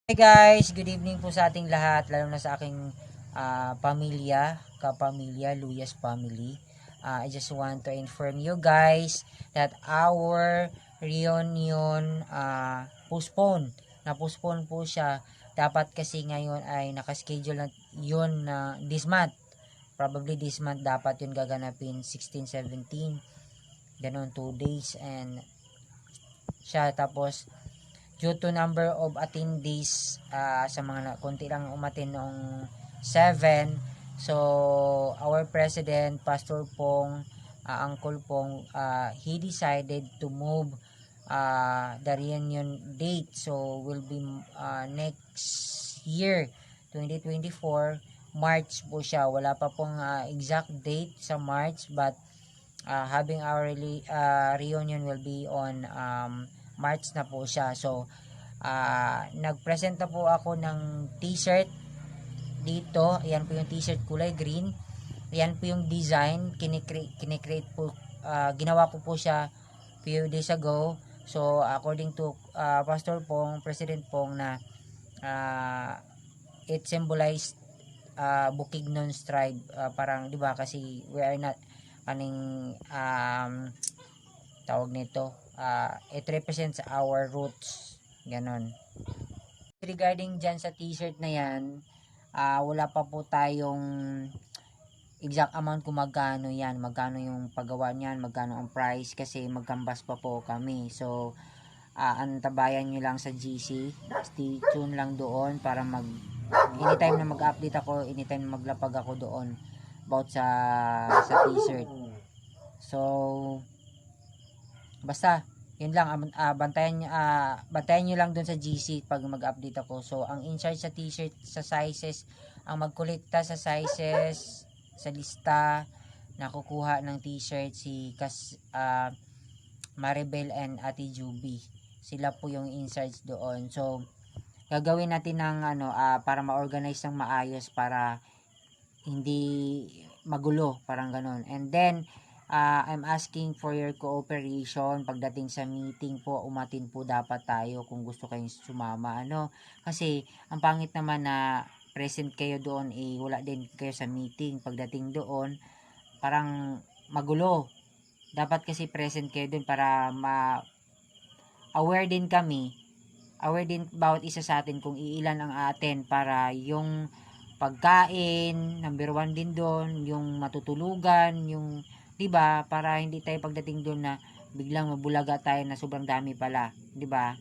Hey guys, good evening po sa ating lahat, lalo na sa aking kapamilya, Luyas family. I just want to inform you guys that our reunion na-postpone po siya. Dapat kasi ngayon ay nakaschedule na yun na this month. Probably this month dapat yun gaganapin 16, 17. Ganon 2 days and siya tapos due to number of attendees sa mga konti lang umatin noong 7, so our president Pastor Pong, Uncle Pong, he decided to move the reunion date, so will be next year 2024 March po siya. Wala pa pong exact date sa March, but having our reunion will be on March na po siya. So nagpresenta po ako ng t-shirt dito. Ayan po yung t-shirt kulay green. Ayan po yung design. Kinikreate po, ginawa ko po siya few days ago. So according to Pastor Pong, President Pong, na it symbolized Bukidnon tribe, parang 'di ba, kasi we are not aning tawag nito, it represents our roots, ganon. Regarding dyan sa t-shirt na yan, wala pa po tayong exact amount kung magkano yung paggawa niyan, magkano ang price, kasi magkambas pa po kami. So antabayan nyo lang sa GC, stay tuned lang doon para anytime na mag-update ako, anytime na maglapag ako doon about sa t-shirt. So basta yun lang, bantayan nyo lang dun sa GC pag mag-update ako. So ang in charge sa t-shirt, sa sizes, ang magkolekta sa sizes, sa lista na kukuha ng t-shirt, si Maribel and Ate Juby. Sila po yung in charge doon. So gagawin natin ng para ma-organize ng maayos, para hindi magulo, parang ganon. And then I'm asking for your cooperation pagdating sa meeting po. Umatin po dapat tayo kung gusto kayong sumama, kasi ang pangit naman na present kayo doon, wala din kayo sa meeting. Pagdating doon parang magulo. Dapat kasi present kayo doon para aware din kami, aware din bawat isa sa atin kung iilan ang atin, para yung pagkain, number 1 din doon, yung matutulugan, yung 'di ba, para hindi tayo pagdating doon na biglang mabulaga tayo na sobrang dami pala, 'di ba?